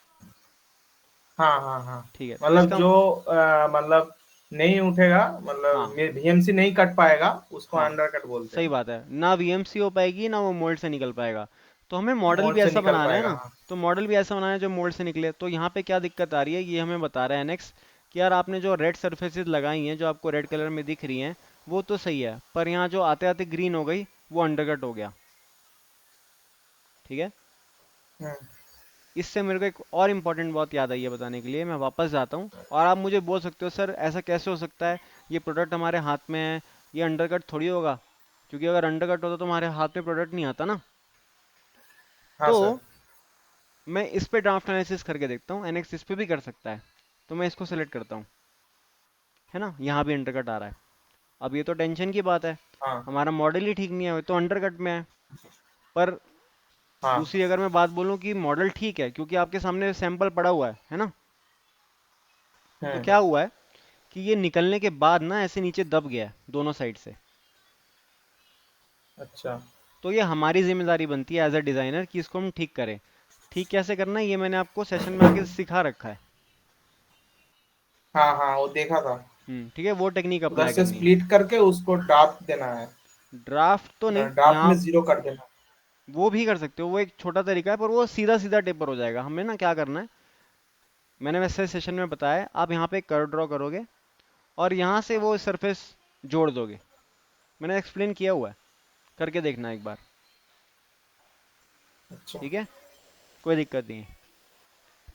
हाँ हाँ हाँ। ठीक है, तो मतलब इसका जो मतलब नहीं उठेगा, मतलब हाँ वीएमसी नहीं कट पाएगा, उसको हाँ अंडर कट बोलते सही हैं। बात है, ना वीएमसी हो पाएगी ना वो मोल्ड से निकल पाएगा। तो हमें मॉडल मोड़ भी से ऐसा निकल बनाना है पाएगा, ना, हाँ। तो मॉडल भी ऐसा बनाना है जो मोल्ड से निकले। तो यहाँ पे क्या दिक्कत आ रही है, ये हमें बता रहा है एनएक्स, कि यार आपने जो रेड सरफेसेस लगाई हैं, जो आपको रेड कलर में दिख रही हैं, वो तो सही है, पर यहाँ जो आते आते ग्रीन हो गई, वो अंडरकट हो गया। ठीक है, हम्म। इससे मेरे को एक और इम्पोर्टेंट बात याद आई है बताने के लिए, मैं वापस जाता हूँ। और आप मुझे बोल सकते हो सर ऐसा कैसे हो सकता है, ये प्रोडक्ट हमारे हाथ में है, ये अंडरकट थोड़ी होगा, क्योंकि अगर अंडरकट होता तो हमारे हाथ में प्रोडक्ट नहीं आता ना। हाँ तो सर। मैं इस पे ड्राफ्ट एनालिसिस करके देखता हूँ, एनएक्स इस पे भी कर सकता है। तो मैं इसको सेलेक्ट करता हूँ, है ना, यहाँ भी अंडरकट आ रहा है। अब ये तो टेंशन की बात है, हाँ हमारा मॉडल ही ठीक नहीं है, तो अंडरकट में है। पर हाँ। दूसरी अगर मैं बात बोलूँ कि मॉडल ठीक है, क्योंकि आपके सामने सैंपल पड़ा हुआ है ना। तो हम्म। क्या हुआ है कि ये निकलने के बाद ना ऐसे नीचे दब गया है दोनों साइड से। अच्छा। तो ये हमारी जिम्मेदारी बनती है एज अ डिज़ाइनर कि इसको हम ठीक करें। ठीक कैसे करना है ये मैंने आपको सेशन में आके सिखा रखा है। हाँ हाँ वो देखा था। ठीक है, वो टेक्निक उधर अप्लाई से करनी है। स्प्लिट करके उसको ड्राफ्ट देना है, ड्राफ्ट तो नहीं ड्राफ्ट यहाँ, में जीरो कर देना। वो भी कर सकते हो, वो एक छोटा तरीका है, पर वो सीधा सीधा टेपर हो जाएगा। हमें ना क्या करना है, मैंने वैसे सेशन में बताया, आप यहाँ पे एक कर्व ड्रॉ करोगे और यहाँ से वो सरफेस जोड़ दोगे। मैंने एक्सप्लेन किया हुआ है, करके देखना एक बार। अच्छा। ठीक है, कोई दिक्कत नहीं है।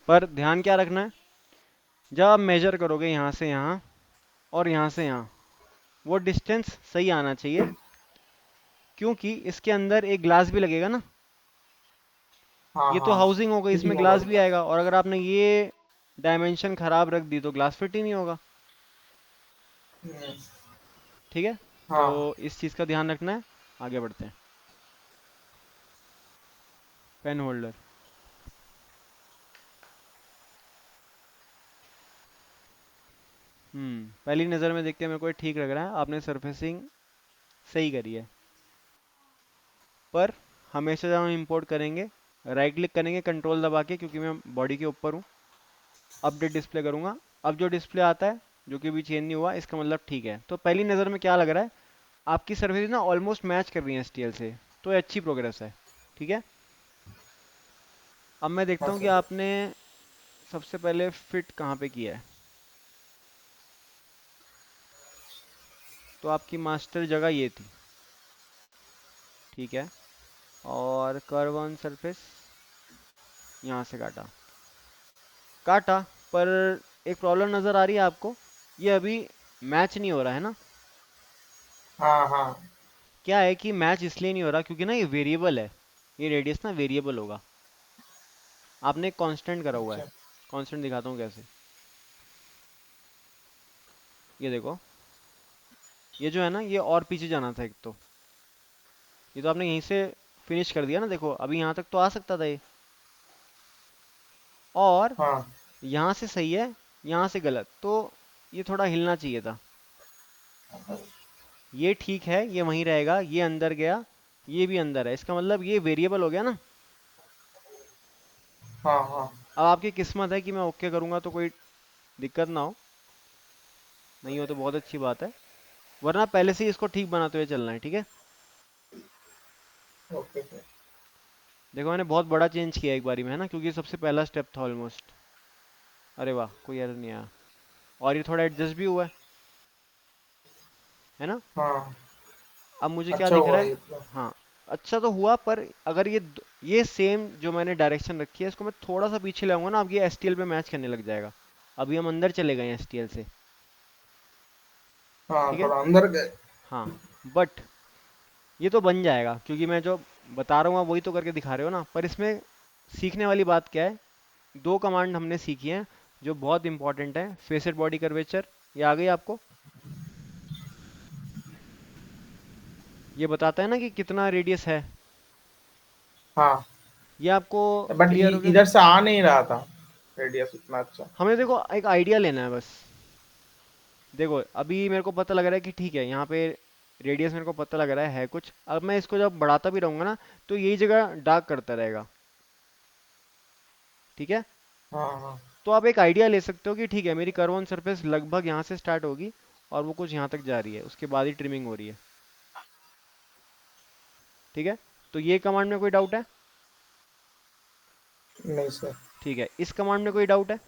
पर ध्यान क्या रखना है, जब आप मेजर करोगे यहाँ से यहाँ और यहाँ से यहाँ, वो डिस्टेंस सही आना चाहिए, क्योंकि इसके अंदर एक ग्लास भी लगेगा ना। हाँ ये तो हाँ, हाउसिंग हो गई, इसमें फिटिंग होगा ग्लास भी पूरा। आएगा, और अगर आपने ये डायमेंशन खराब रख दी तो ग्लास फिट ही नहीं होगा। हम्म, ठीक है, तो हाँ। इस चीज़ का ध्यान रखना है। आगे बढ़ते हैं। पेन होल्डर, पहली नज़र में देख के मेरे को ये ठीक लग रहा है, आपने सरफेसिंग सही करी है। पर हमेशा जब हम इंपोर्ट करेंगे, राइट क्लिक करेंगे कंट्रोल दबा के, क्योंकि मैं बॉडी के ऊपर हूँ, अपडेट डिस्प्ले करूँगा। अब जो डिस्प्ले आता है, जो कि भी चेंज नहीं हुआ, इसका मतलब ठीक है। तो पहली नज़र में क्या लग रहा है, आपकी सर्विस ना ऑलमोस्ट मैच कर रही है एसटीएल से, तो ये अच्छी प्रोग्रेस है। ठीक है, अब मैं हाँ देखता हूँ कि सर। आपने सबसे पहले फिट कहाँ पे किया है। तो आपकी मास्टर जगह ये थी। ठीक है, और कर्व ऑन सरफेस यहाँ से काटा, काटा, पर एक प्रॉब्लम नज़र आ रही है आपको, ये अभी मैच नहीं हो रहा है ना। हाँ हाँ। क्या है कि मैच इसलिए नहीं हो रहा क्योंकि ना ये वेरिएबल है, ये रेडियस ना वेरिएबल होगा। आपने एक कांस्टेंट करा हुआ है, अच्छा। कांस्टेंट दिखाता हूँ कैसे। ये देखो, ये जो है ना, ये और पीछे जाना था एक तो, ये तो आपने यहीं से फिनिश कर दिया ना, देखो अभी यहाँ तक तो आ सकता था ये, और हाँ यहाँ से सही है, यहाँ से गलत, तो ये थोड़ा हिलना चाहिए था। ये ठीक है, ये वहीं रहेगा, ये अंदर गया, ये भी अंदर है, इसका मतलब ये वेरिएबल हो गया ना। हाँ हाँ। अब आपकी किस्मत है कि मैं ओके करूँगा तो कोई दिक्कत ना हो, नहीं हो तो बहुत अच्छी बात है, वरना पहले से ही इसको ठीक बनाते हुए चलना है। ठीक है, ओके सर। देखो मैंने बहुत बड़ा चेंज किया एक बारी में, है ना, क्योंकि ये सबसे पहला स्टेप था ऑलमोस्ट। अरे वाह, कोई एरर नहीं आया, और ये थोड़ा एडजस्ट भी हुआ है ना। हाँ। अब मुझे क्या अच्छा दिख हुआ रहा है, ये तो। हाँ, अच्छा तो हुआ, पर अगर ये सेम जो मैंने डायरेक्शन रखी है, इसको मैं थोड़ा सा पीछे लाऊंगा ना, अब ये एसटीएल पे मैच करने लग जाएगा। अभी हम अंदर चले गए हैं एसटीएल से। हाँ, ठीक है, थोड़ा अंदर गए। हाँ, बट ये तो बन जाएगा, क्योंकि मैं जो बता रहा हूँ आप वही तो करके दिखा रहे हो ना। पर इसमें सीखने वाली बात क्या है, दो कमांड हमने सीखी हैं जो बहुत इंपॉर्टेंट है। फेसेड बॉडी कर्वेचर, ये आ गई आपको, ये बताता है ना कि कितना रेडियस है, हाँ, ये आपको बट क्लियर हो गया। इधर से आ नहीं रहा था रेडियस उतना अच्छा। हमें देखो एक आइडिया लेना है बस। देखो अभी मेरे को पता लग रहा है कि ठीक है, यहाँ पे रेडियस मेरे को पता लग रहा है कुछ। अब मैं इसको जब बढ़ाता भी रहूंगा ना, तो यही जगह डार्क करता रहेगा। ठीक है, हाँ हाँ। तो आप एक आइडिया ले सकते हो कि ठीक है, मेरी कर्व ऑन सरफेस लगभग यहाँ से स्टार्ट होगी और वो कुछ यहाँ तक जा रही है, उसके बाद ही ट्रिमिंग हो रही है। ठीक है, तो ये कमांड में कोई डाउट है? नहीं सर। ठीक है, इस कमांड में कोई डाउट है?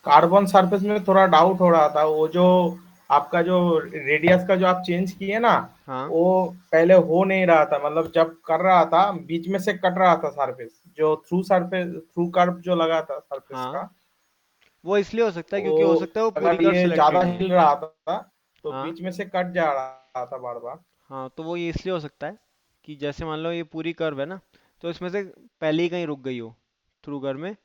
कार्बन सरफेस में थोड़ा डाउट हो रहा था, वो जो आपका जो रेडियस का जो आप चेंज किए ना, हाँ, वो पहले हो नहीं रहा था, मतलब जब कर रहा था बीच में से कट रहा था सरफेस, जो थ्रू सरफेस थ्रू कर्व जो लगा था सरफेस हाँ, का। वो इसलिए हो सकता है क्योंकि हो वो सकता है वो पूरी अगर कर्व ये ज्यादा सिलेक्टेड नहीं है। हिल रहा था तो हाँ, बीच में से कट जा रहा था बार बार। हाँ, तो वो ये इसलिए हो सकता है कि जैसे मान लो ये पूरी कर्व है ना, तो इसमें से पहले ही कहीं रुक गई हो थ्रू कर्व में।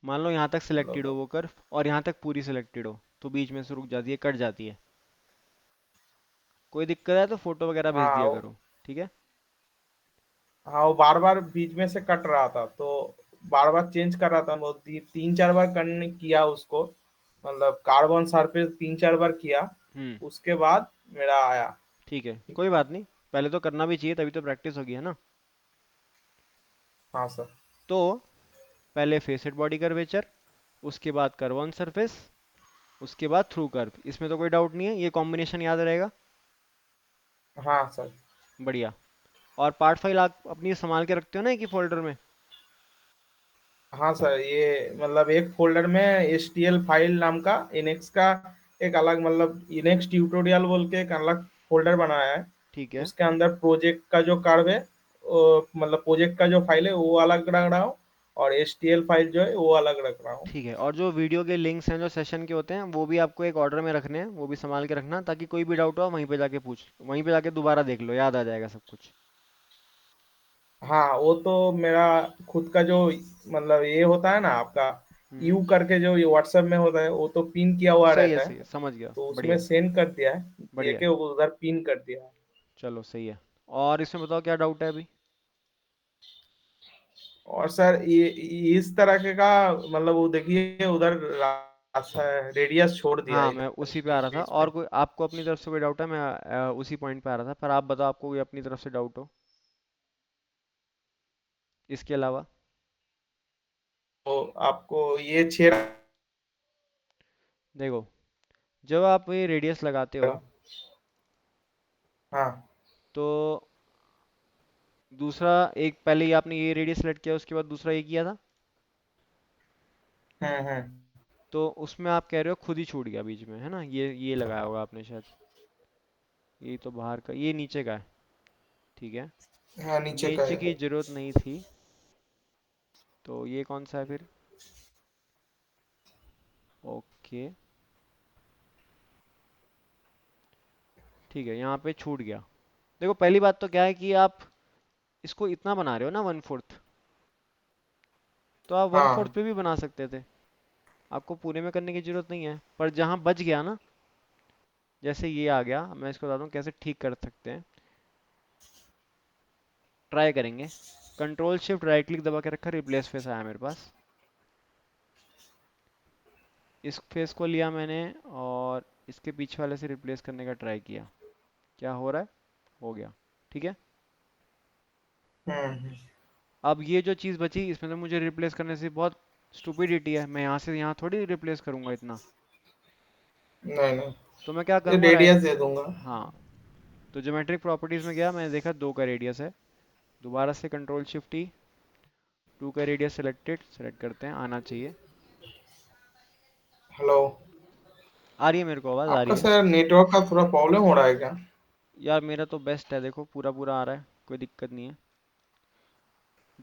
मान लो यहाँ तक सिलेक्टेड हो मतलब। वो कर्व, और यहाँ तक पूरी सिलेक्टेड हो, तो बीच में से रुक जाती है, कट जाती है। कोई दिक्कत है तो फोटो वगैरह भेज हाँ दिया करो। ठीक है, हाँ, वो बार बार बीच में से कट रहा था, तो बार बार चेंज कर रहा था वो, तीन चार बार करने किया उसको, मतलब कार्बन सरफेस तीन चार बार किया, हम्म, उसके बाद मेरा आया। ठीक है, ठीक कोई है। बात नहीं, पहले तो करना भी चाहिए, तभी तो प्रैक्टिस होगी, है ना। हाँ सर। तो पहले फेसेड बॉडी कर्वेचर, उसके बाद कर्व ऑन सरफेस, उसके बाद थ्रू कर्व। इसमें तो कोई डाउट नहीं है, ये कॉम्बिनेशन याद रहेगा। हाँ सर। बढ़िया। और पार्ट फाइल आप अपनी संभाल के रखते हो ना एक ही फोल्डर में? हाँ सर, ये मतलब एक फोल्डर में HTML फाइल नाम का इनेक्स का एक अलग, मतलब इनेक्स ट्यूटोरियल बोल के एक अलग फोल्डर बनाया है। ठीक है। उसके अंदर प्रोजेक्ट का जो कार्य है, मतलब प्रोजेक्ट का जो फाइल है वो अलग रख रहा हूँ, और HTML फाइल जो है वो अलग रख रहा हूँ। ठीक है, और जो वीडियो के लिंक्स हैं जो सेशन के होते हैं वो भी आपको एक ऑर्डर में रखने हैं, वो भी संभाल के रखना, ताकि कोई भी डाउट हो वहीं पे जाके वहीं पे जाके दोबारा देख लो, याद आ जाएगा सब कुछ। हाँ वो तो मेरा खुद का जो, मतलब ये होता है ना आपका, हम्म। यू करके जो ये व्हाट्सएप में होता है, वो तो पिन किया हुआ सही है, रहता सही है। है, समझ गया, तो उसमें बढ़िया। सेंड कर दिया है, ये बढ़िया। के उधर पिन कर दिया है। चलो सही है। और इसमें बताओ क्या डाउट है अभी? और सर ये इस तरह के का, मतलब वो देखिए उधर रास्ता रेडियस छोड़ दिया है हाँ, मैं इधर उसी पे आ इस रहा था, पेज और पे। कोई आपको अपनी तरफ से कोई डाउट है? मैं उसी पॉइंट पे आ रहा था, पर आप बताओ, आपको कोई अपनी तरफ से डाउट हो इसके अलावा? तो आपको ये छेड़। देखो, जब आप ये रेडियस लगाते हो, हाँ। तो दूसरा, एक पहले ही आपने ये रेडियस सेलेक्ट किया, उसके बाद दूसरा ये किया था, हम्म। तो उसमें आप कह रहे हो खुद ही छूट गया बीच में, है ना? ये लगाया होगा आपने शायद। ये तो बाहर का, ये नीचे का है। ठीक है। हाँ नीचे का नीचे है। की जरूरत नहीं थी। तो ये कौन सा है फिर? ओके। ठीक है, यहाँ पे छूट गया। देखो, पहली बात तो क्या है कि आप इसको इतना बना रहे हो ना, 1/4, तो आप 1/4 हाँ पे भी बना सकते थे। आपको पूरे में करने की जरूरत नहीं है, पर जहाँ बच गया ना, जैसे ये आ गया, मैं इसको बताता हूँ कैसे ठीक कर सकते हैं। ट्राई करेंगे। कंट्रोल शिफ्ट राइट क्लिक दबा के रखा, रिप्लेस फेस आया मेरे पास। इस फेस को लिया मैंने, और इसके पीछे वाले से रिप्लेस करने का ट्राई किया। क्या हो रहा है? हो गया। ठीक है। हम्म। अब ये जो चीज़ बची, इसमें तो मुझे रिप्लेस करने से बहुत स्टुपिडिटी है, मैं यहाँ से यहाँ थोड़ी रिप्लेस करूँगा इतना। नहीं नहीं, तो मैं क्या ये करूँगा, रेडियस दे दूंगा। हाँ, तो ज्योमेट्रिक प्रॉपर्टीज़ में गया, मैंने देखा 2 का रेडियस है। दोबारा से कंट्रोल शिफ्ट ई, 2 का रेडियस सेलेक्टेड, सेलेक्ट करते हैं, आना चाहिए। हेलो। आ रही है मेरे को आवाज़, आ आपका रही है। सर नेटवर्क का थोड़ा प्रॉब्लम हो रहा है क्या? यार मेरा तो बेस्ट है, देखो पूरा पूरा आ रहा है, कोई दिक्कत नहीं है।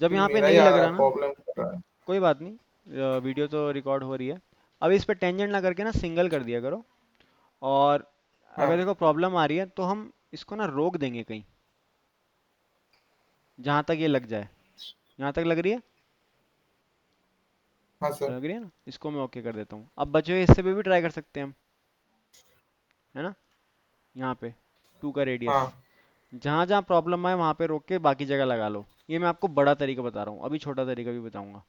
जब यहाँ पे मेरा ही नहीं आ लग रहा रहा है, ना, प्रॉब्लम कर रहा है। कोई बात नहीं, वीडियो तो रिकॉर्ड हो रही है। अब इस पे टेंजेंट ना करके ना सिंगल कर दिया करो। और अगर हाँ। देखो प्रॉब्लम आ रही है, तो हम इसको ना रोक देंगे कहीं, जहाँ तक ये लग जाए। यहाँ तक लग रही है? हाँ सर। लग रही है ना, इसको मैं ओके कर देता हूँ। अब बचे हुए हिस्से पे भी ट्राई कर सकते हैं हम, है ना? यहाँ पे 2 का रेडियस, हाँ जहाँ जहाँ प्रॉब्लम आए वहाँ पे रोक के बाकी जगह लगा लो। ये मैं आपको बड़ा तरीका बता रहा हूँ, अभी छोटा तरीका भी बताऊंगा।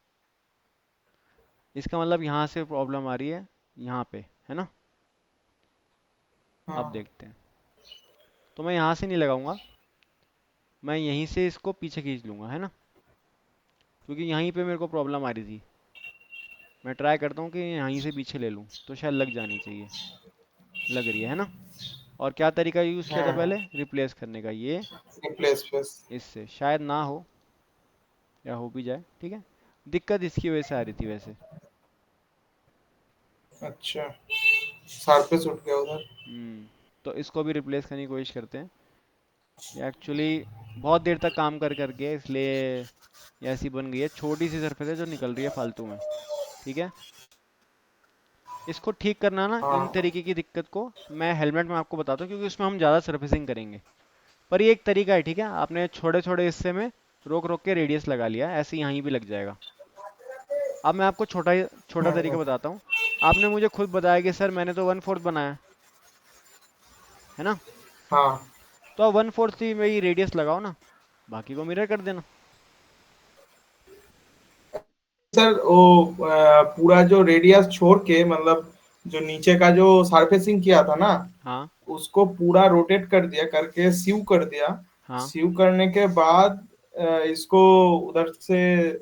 इसका मतलब यहाँ से प्रॉब्लम आ रही है, यहाँ पे, है ना? अब हाँ देखते हैं। तो मैं यहाँ से नहीं लगाऊंगा, मैं यहीं से इसको पीछे खींच लूंगा, है ना? क्योंकि यहीं पे मेरे को प्रॉब्लम आ रही थी। मैं ट्राई करता हूँ कि यहीं से पीछे ले लूँ, तो शायद लग जानी चाहिए। लग रही है ना? और क्या तरीका यूज़ किया था हाँ। पहले रिप्लेस करने का? ये रिप्लेस फेस। इससे शायद ना हो, या हो भी जाए, ठीक है। दिक्कत इसकी वजह से आ रही थी वैसे। अच्छा, सरफेस उठ गया उधर। तो इसको भी रिप्लेस करने की कोशिश करते हैं। ये एक्चुअली बहुत देर तक काम कर करके, इसलिए ये ऐसी बन गई है, छोटी सी सरफेस है जो निकल रही है फालतू में। ठीक है। इसको ठीक करना ना, इन हाँ। तरीके की दिक्कत को मैं हेलमेट में आपको बताता हूँ, क्योंकि उसमें हम ज़्यादा सरफेसिंग करेंगे। पर ये एक तरीका है, ठीक है? आपने छोटे छोटे हिस्से में रोक रोक के रेडियस लगा लिया, ऐसे यहीं भी लग जाएगा। अब मैं आपको छोटा छोटा तरीका हम्म। बताता हूँ। आपने मुझे खुद बताया कि सर मैंने तो 1/4 बनाया, है ना? हाँ तो अब 1/4 ही मेरी रेडियस लगाओ ना, बाकी को मिरर कर देना। सर, वो पूरा जो रेडियस छोड़ के, मतलब जो नीचे का जो सरफेसिंग किया था ना, हाँ। उसको पूरा रोटेट कर दिया, करके सीव कर दिया। हाँ। सीव करने के बाद इसको उधर से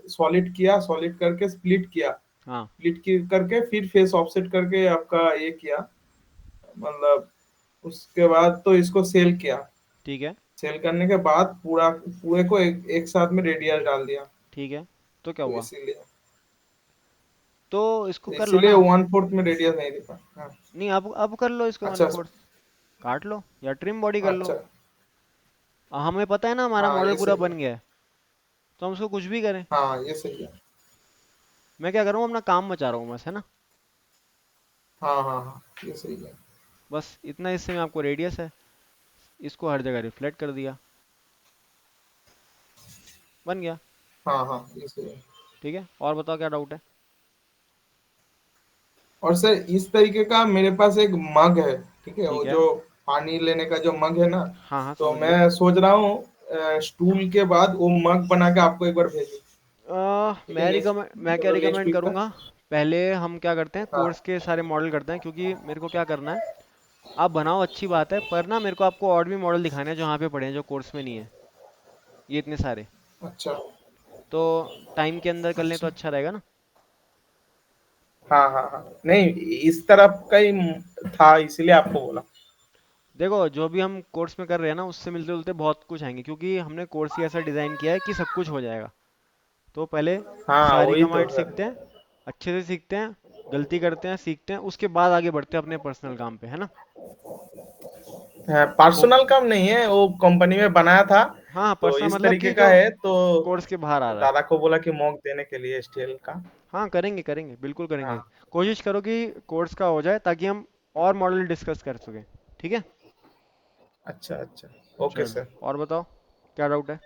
सॉलिड किया, सॉलिड करके स्प्लिट किया। हाँ करके फिर फेस ऑफसेट करके आपका ये किया, मतलब उसके बाद तो इसको सेल किया। ठीक है। सेल करने के बाद पूरा पूरे को एक साथ में रेडियस डाल दिया। ठीक है, तो क्या तो हुआ? इसीलिए तो इसको कर लो इसीलिए ना। 1/4 में रेडियस नहीं दिखा। हाँ। नहीं, अब कर लो इसको वन अच्छा। फोर्थ काट लो या ट्रिम बॉडी कर लो। अच्छा। हमें पता है ना हमारा हाँ मॉडल ये पूरा सही है। बन गया है, तो हम उसको कुछ भी करें। हाँ ये सही है। मैं क्या कर रहा हूँ, अपना काम बचा रहा हूँ बस, है ना। हाँ हाँ हाँ ये सही है। बस इतना हिस्से में आपको रेडियस है, इसको हर जगह रिफ्लेक्ट कर दिया, बन गया। हाँ हाँ ये सही है। ठीक है, और बताओ क्या डाउट है? और सर इस तरीके का मेरे पास एक मग है, ठीक है, ठीक वो है। जो पानी लेने का जो मग है ना, हाँ हाँ, तो समझ गया। मैं सोच रहा हूँ स्टूल के बाद वो मग बना के आपको एक बार भेजूँ। ठीक है, नेक्स्ट मैं क्या मतलब नेक्स्ट रिकमेंड वीक करूँगा, तक। पहले हम क्या करते हैं, हाँ। कोर्स के सारे मॉडल करते हैं, क्योंकि मेरे को क्या करना है। आप बनाओ अच्छी बात है, पर ना मेरे को आपको और भी मॉडल दिखाने हैं जो यहाँ पे पड़े हैं, जो कोर्स में नहीं है, ये इतने सारे। अच्छा। तो टाइम के अंदर कर लें तो अच्छा। अच्छा रहेगा ना। हाँ हाँ हाँ, नहीं इस तरफ का ही था इसीलिए आपको बोला। देखो, जो भी हम कोर्स में कर रहे हैं ना, उससे मिलते जुलते बहुत कुछ आएंगे, क्योंकि हमने कोर्स ही ऐसा डिज़ाइन किया है कि सब कुछ हो जाएगा। तो पहले हाँ सारी वही तो कमांड सर। सीखते हैं, अच्छे से सीखते हैं, गलती करते हैं, सीखते हैं, उसके बाद आगे बढ़ते हैं अपने पर्सनल काम पे, है ना। को पर्सनल काम नहीं है, वो कंपनी में बनाया था। हाँ, तो पर्सनल इस मतलब तरीके कि का जो है तो कोर्स के बाहर आ रहा है। दादा को बोला कि मॉक देने के लिए स्टील का। हाँ, करेंगे करेंगे, बिल्कुल करेंगे। हाँ। कोशिश करो कि कोर्स का हो जाए, ताकि हम और मॉडल डिस्कस कर सकें। ठीक है। अच्छा अच्छा। ओके चलो, सर। और बताओ क्या डाउट है?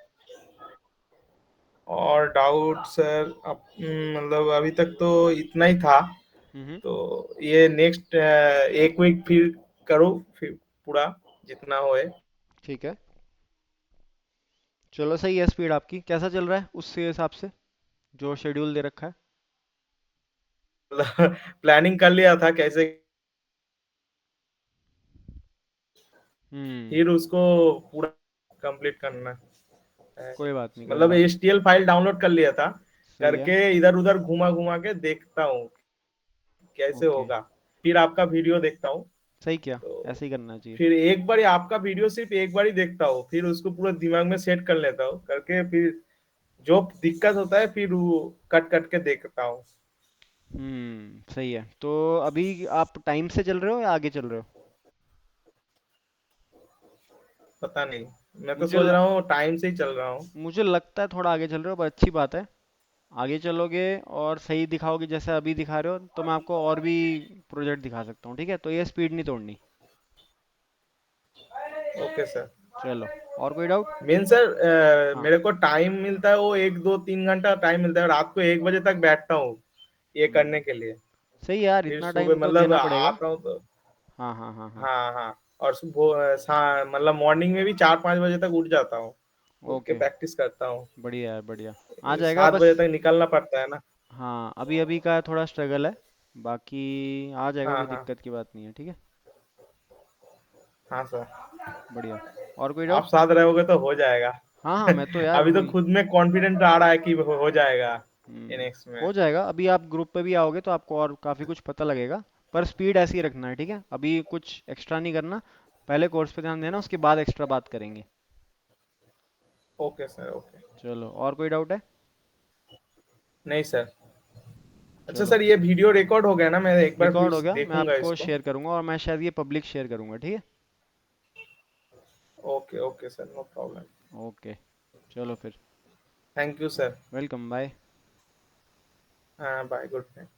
और डाउट सर अब मतलब अभी तक तो इतना ही था। हम्म। तो ये नेक्स्ट एक वीक फिर करो, फिर पूरा जितना होए। ठीक है, चलो सही है। स्पीड आपकी कैसा चल रहा है उसके हिसाब से, जो शेड्यूल दे रखा है? प्लानिंग कर लिया था कैसे, हम्म। फिर उसको पूरा कंप्लीट करना है। कोई बात नहीं, कोई मतलब बात नहीं। एचटीएल फाइल डाउनलोड कर लिया था, सही है। करके इधर उधर घुमा घुमा के देखता हूँ कैसे ओके, होगा। फिर आपका वीडियो देखता हूँ। सही किया, तो ऐसे ही करना चाहिए। फिर एक बार आपका वीडियो सिर्फ एक बार ही देखता हूँ, फिर उसको पूरा दिमाग में सेट कर लेता हूँ, करके फिर जो दिक्कत होता है फिर वो कट कट के देखता हूँ। सही है। तो अभी आप टाइम से चल रहे हो या आगे चल रहे हो? पता नहीं, मैं तो मुझे सोच ल, रहा हूँ टाइम से ही चल रहा हूँ। मुझे लगता है थोड़ा आगे चल रहे हो, पर अच्छी बात है। आगे चलोगे और सही दिखाओगे जैसे अभी दिखा रहे हो, तो मैं आपको और भी प्रोजेक्ट दिखा सकता हूँ। ठीक है, तो ये स्पीड नहीं तोड़नी। Okay sir. चलो, और कोई डाउट? मेन सर हाँ। मेरे को टाइम मिलता है वो 1 2 3 घंटा टाइम मिलता है, रात को 1 बजे तक बैठता हूँ ये करने हम्म के लिए। सही है यार, फिर इतना सुबह टाइम तो मतलब देना पड़ेगा। आता हूँ तो हाँ हाँ हाँ हाँ। हाँ हाँ। और सुबह मतलब मॉर्निंग में भी 4 5 बजे तक उठ जाता हूँ, उठ के ओके, प्रैक्टिस करता हूँ। बढ़िया है, बढ़िया। आ जाएगा 7 बजे बस। तक निकलना पड़ता है ना। हाँ, अभी अभी का थोड़ा स्ट्रगल है, बाकी आ जाएगा, हाँ कोई हाँ। दिक्कत की बात नहीं है। ठीक है, हाँ सर। बढ़िया। और कोई आप डाउट? साथ रहोगे तो हो जाएगा। हाँ हाँ, मैं तो यार अभी तो वही। खुद में कॉन्फिडेंट आ रहा है कि हो जाएगा एनएक्स में। हो जाएगा, अभी आप ग्रुप पे भी आओगे तो आपको और काफ़ी कुछ पता लगेगा। पर स्पीड ऐसी ही रखना है, ठीक है, अभी कुछ एक्स्ट्रा नहीं करना। पहले कोर्स पे ध्यान देना, उसके बाद एक्स्ट्रा बात करेंगे। Okay sir okay. चलो, और कोई डाउट है? नहीं सर। अच्छा चलो, सर ये वीडियो रिकॉर्ड हो गया ना, मैं एक बार फिर रिकॉर्ड हो गया, मैं देखूंगा आपको इसको। शेयर करूंगा, और मैं शायद ये पब्लिक शेयर करूंगा। ठीक है। Okay okay sir, no problem. Okay, चलो फिर। Thank you sir. Welcome, bye. हाँ बाय, गुड नाइट।